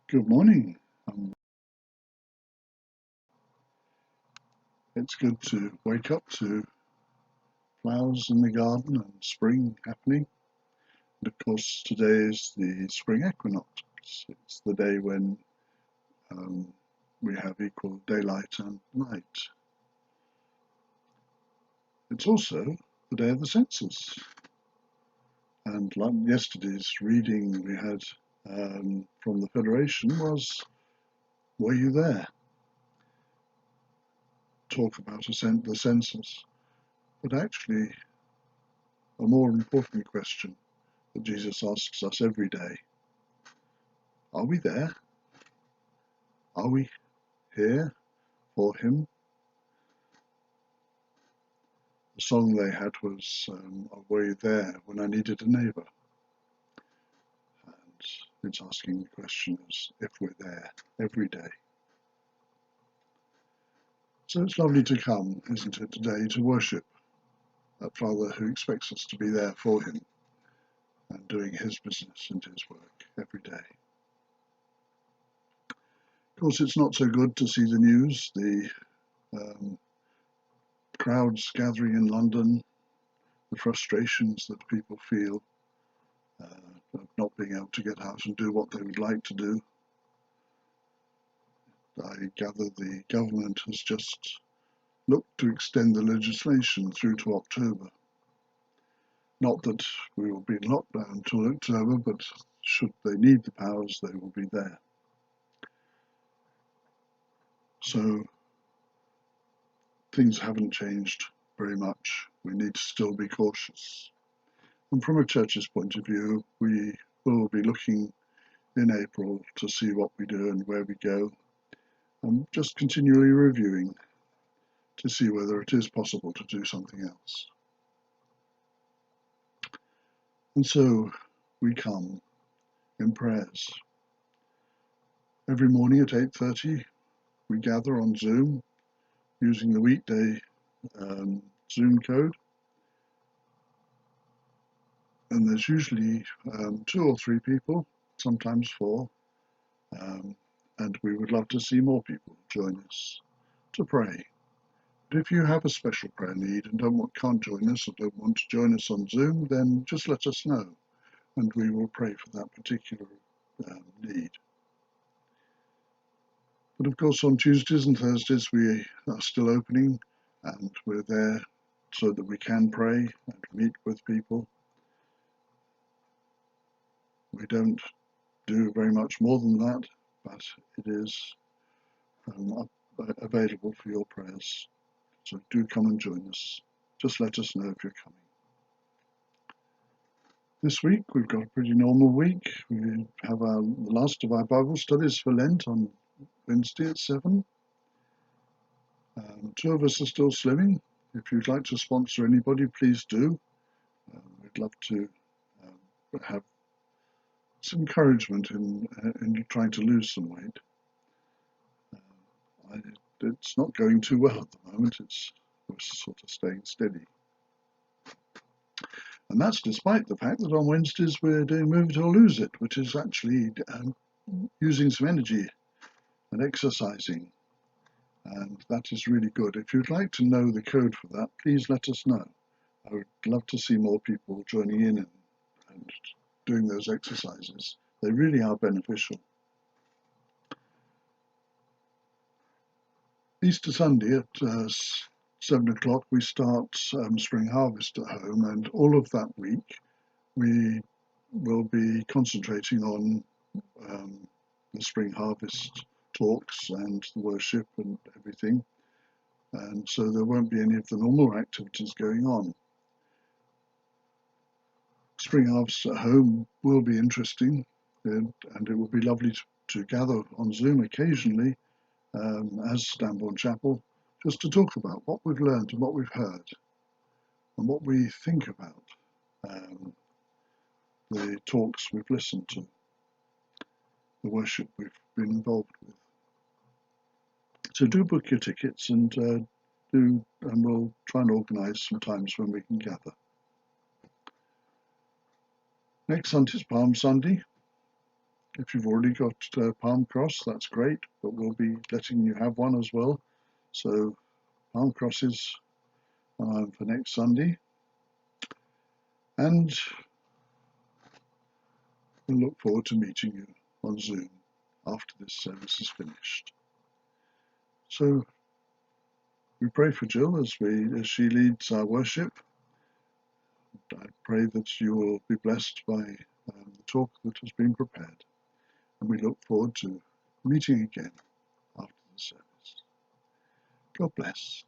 Good morning. Um, it's good to wake up to flowers in the garden and spring happening. And of course, today is the spring equinox. It's the day when um, we have equal daylight and night. It's also the day of the census. And like yesterday's reading we had from the Federation was, were you there? Talk about the census. But actually, a more important question that Jesus asks us every day. Are we there? Are we here for him? The song they had was, Were you there when I needed a neighbour? And it's asking the question as if we're there every day. So it's lovely to come, isn't it, today to worship that Father who expects us to be there for him and doing his business and his work every day. Of course, it's not so good to see the news, the crowds gathering in London, the frustrations that people feel of not being able to get out and do what they would like to do. I gather the government has just looked to extend the legislation through to October. Not that we will be in lockdown until October, but should they need the powers, they will be there. So things haven't changed very much. We need to still be cautious. And from a church's point of view, we will be looking in April to see what we do and where we go, and just continually reviewing to see whether it is possible to do something else. And so we come in prayers. Every morning at 8:30 we gather on Zoom using the weekday Zoom code, and there's usually 2 or 3 people, sometimes 4, and we would love to see more people join us to pray. But if you have a special prayer need and can't join us or don't want to join us on Zoom, then just let us know and we will pray for that particular need. But of course, on Tuesdays and Thursdays, we are still opening and we're there so that we can pray and meet with people. We don't do very much more than that, but it is available for your prayers. So do come and join us. Just let us know if you're coming. This week, we've got a pretty normal week. We have the last of our Bible studies for Lent on Wednesday at 7. 2 of us are still slimming. If you'd like to sponsor anybody, please do. We'd love to have some encouragement in trying to lose some weight. It's not going too well at the moment. We're sort of staying steady. And that's despite the fact that on Wednesdays we're doing Move It or Lose It, which is actually using some energy and exercising. And that is really good. If you'd like to know the code for that, please let us know. I would love to see more people joining in and doing those exercises. They really are beneficial. Easter Sunday at 7 o'clock we start Spring Harvest at home, and all of that week we will be concentrating on the Spring Harvest talks and the worship and everything, and so there won't be any of the normal activities going on. Spring Harvest at home will be interesting, and it will be lovely to gather on Zoom occasionally as Stambourne Chapel, just to talk about what we've learned and what we've heard and what we think about the talks we've listened to, the worship we've been involved with. So do book your tickets and we'll try and organise some times when we can gather. Next Sunday is Palm Sunday, If you've already got palm cross, that's great, but we'll be letting you have one as well. So palm crosses for next Sunday, and we'll look forward to meeting you on Zoom after this service is finished. So we pray for Jill as she leads our worship. I pray that you will be blessed by the talk that has been prepared, and we look forward to meeting again after the service. God bless.